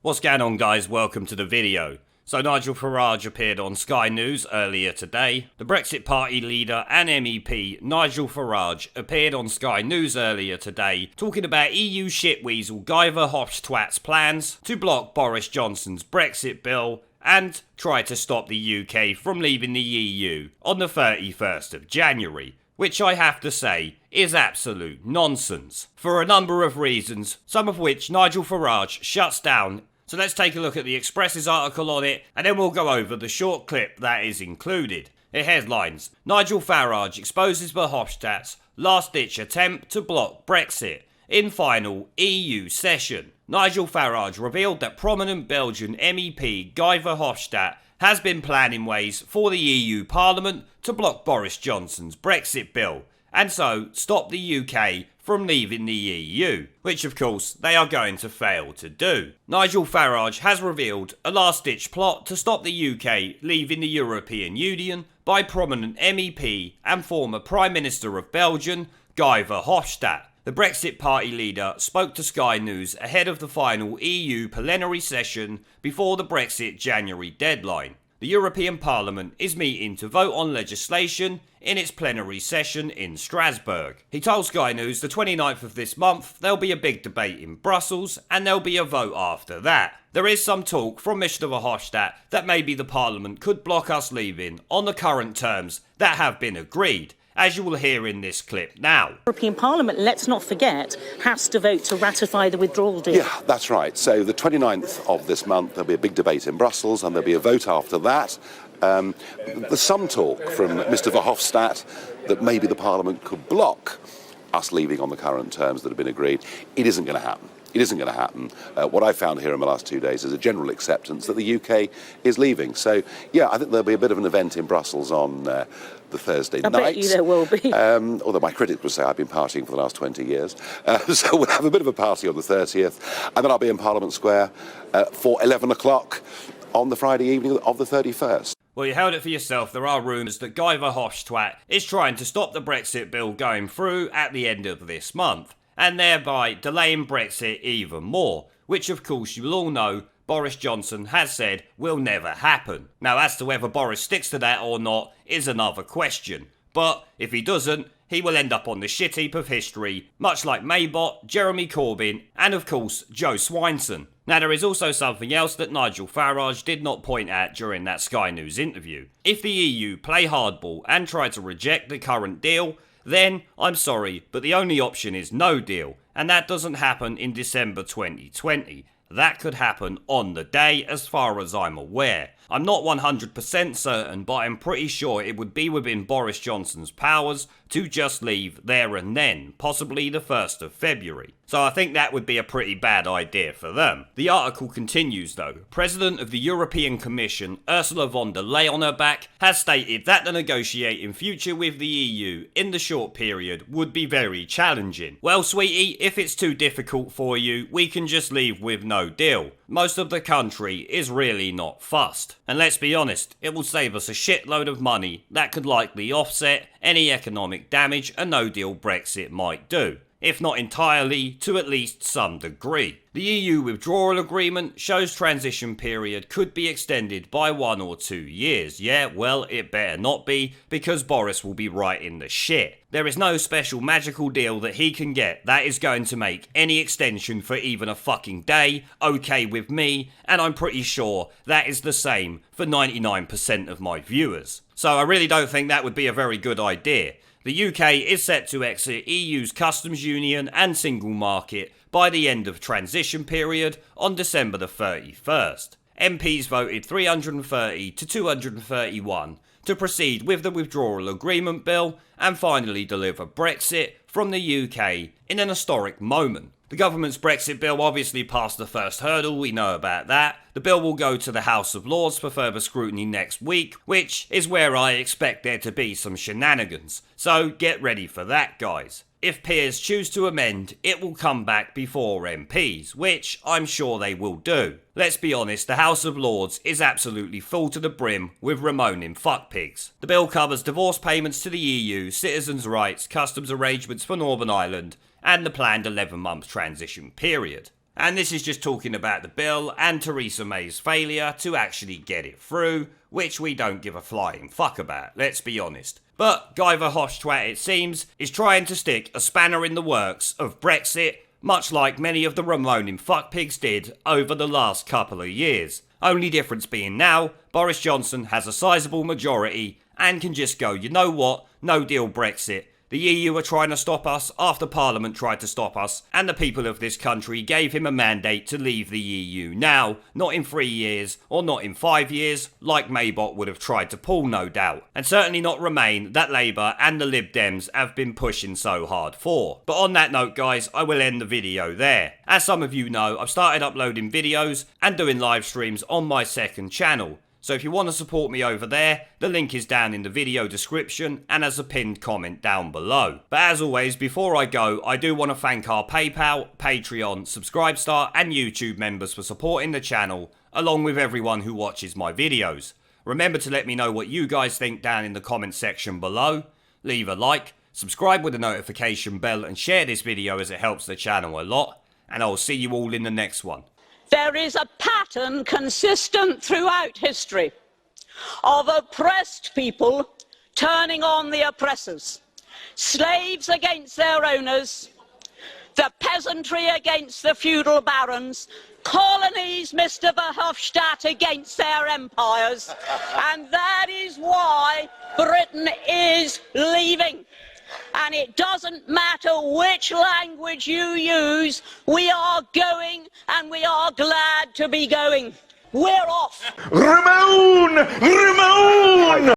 What's going on, guys? Welcome to the video. So Nigel Farage appeared on Sky News earlier today. The Brexit Party leader and MEP Nigel Farage appeared on Sky News earlier today talking about EU shitweasel Guy Verhofstadt's plans to block Boris Johnson's Brexit bill and try to stop the UK from leaving the EU on the 31st of January. Which I have to say is absolute nonsense, for a number of reasons, some of which Nigel Farage shuts down. So let's take a look at the Express's article on it, and then we'll go over the short clip that is included. It headlines, Nigel Farage exposes Verhofstadt's last-ditch attempt to block Brexit in final EU session. Nigel Farage revealed that prominent Belgian MEP Guy Verhofstadt has been planning ways for the EU Parliament to block Boris Johnson's Brexit bill, and so stop the UK from leaving the EU, which of course they are going to fail to do. Nigel Farage has revealed a last-ditch plot to stop the UK leaving the European Union by prominent MEP and former Prime Minister of Belgium, Guy Verhofstadt. The Brexit Party leader spoke to Sky News ahead of the final EU plenary session before the Brexit January deadline. The European Parliament is meeting to vote on legislation in its plenary session in Strasbourg. He told Sky News the 29th of this month there'll be a big debate in Brussels and there'll be a vote after that. There is some talk from Mr Verhofstadt that maybe the Parliament could block us leaving on the current terms that have been agreed, as you will hear in this clip now. The European Parliament, let's not forget, has to vote to ratify the withdrawal deal. Yeah, that's right. So the 29th of this month, there'll be a big debate in Brussels and there'll be a vote after that. There's some talk from Mr Verhofstadt that maybe the Parliament could block us leaving on the current terms that have been agreed. It isn't going to happen. It isn't going to happen. What I found here in the last 2 days is a general acceptance that the UK is leaving. So, yeah, I think there'll be a bit of an event in Brussels on the Thursday night. I bet you there will be. Although my critics would say I've been partying for the last 20 years. So we'll have a bit of a party on the 30th. And then I'll be in Parliament Square for 11 o'clock on the Friday evening of the 31st. Well, you held it for yourself. There are rumours that Guy Verhofstadt is trying to stop the Brexit bill going through at the end of this month, and thereby delaying Brexit even more, which of course you will all know Boris Johnson has said will never happen. Now, as to whether Boris sticks to that or not is another question, but if he doesn't, he will end up on the shit heap of history, much like Maybot, Jeremy Corbyn, and of course Joe Swinson. Now, there is also something else that Nigel Farage did not point out during that Sky News interview. If the EU play hardball and try to reject the current deal, then, I'm sorry, but the only option is no deal, and that doesn't happen in December 2020. That could happen on the day, as far as I'm aware. I'm not 100% certain, but I'm pretty sure it would be within Boris Johnson's powers to just leave there and then, possibly the 1st of February. So I think that would be a pretty bad idea for them. The article continues though. President of the European Commission, Ursula von der Leyen, has stated that the negotiating future with the EU in the short period would be very challenging. Well, sweetie, if it's too difficult for you, we can just leave with no deal. Most of the country is really not fussed. And let's be honest, it will save us a shitload of money that could likely offset any economic damage a no-deal Brexit might do, if not entirely, to at least some degree. The EU withdrawal agreement shows transition period could be extended by 1 or 2 years. Yeah, well, it better not be, because Boris will be right in the shit. There is no special magical deal that he can get that is going to make any extension for even a fucking day okay with me, and I'm pretty sure that is the same for 99% of my viewers. So I really don't think that would be a very good idea. The UK is set to exit EU's customs union and single market by the end of transition period on December the 31st. MPs voted 330 to 231 to proceed with the withdrawal agreement bill and finally deliver Brexit from the UK in an historic moment. The government's Brexit bill obviously passed the first hurdle, we know about that. The bill will go to the House of Lords for further scrutiny next week, which is where I expect there to be some shenanigans. So get ready for that, guys. If peers choose to amend, it will come back before MPs, which I'm sure they will do. Let's be honest, the House of Lords is absolutely full to the brim with Remoaner fuckpigs. The bill covers divorce payments to the EU, citizens' rights, customs arrangements for Northern Ireland, and the planned 11-month transition period. And this is just talking about the bill and Theresa May's failure to actually get it through, which we don't give a flying fuck about, let's be honest. But Guy Verhofstadt, it seems, is trying to stick a spanner in the works of Brexit, much like many of the Remoaning fuckpigs did over the last couple of years. Only difference being now, Boris Johnson has a sizable majority and can just go, you know what, no deal Brexit. The EU are trying to stop us after Parliament tried to stop us, and the people of this country gave him a mandate to leave the EU now, not in 3 years, or not in 5 years, like Maybot would have tried to pull, no doubt. And certainly not Remain, that Labour and the Lib Dems have been pushing so hard for. But on that note, guys, I will end the video there. As some of you know, I've started uploading videos and doing live streams on my second channel. So if you want to support me over there, the link is down in the video description and as a pinned comment down below. But as always, before I go, I do want to thank our PayPal, Patreon, Subscribestar and YouTube members for supporting the channel, along with everyone who watches my videos. Remember to let me know what you guys think down in the comment section below. Leave a like, subscribe with the notification bell and share this video as it helps the channel a lot. And I'll see you all in the next one. There is a pattern consistent throughout history of oppressed people turning on the oppressors, slaves against their owners, the peasantry against the feudal barons, colonies, Mr. Verhofstadt, against their empires, and that is why Britain is leaving. And it doesn't matter which language you use, we are going and we are glad to be going. We're off. Remoan! Remoan!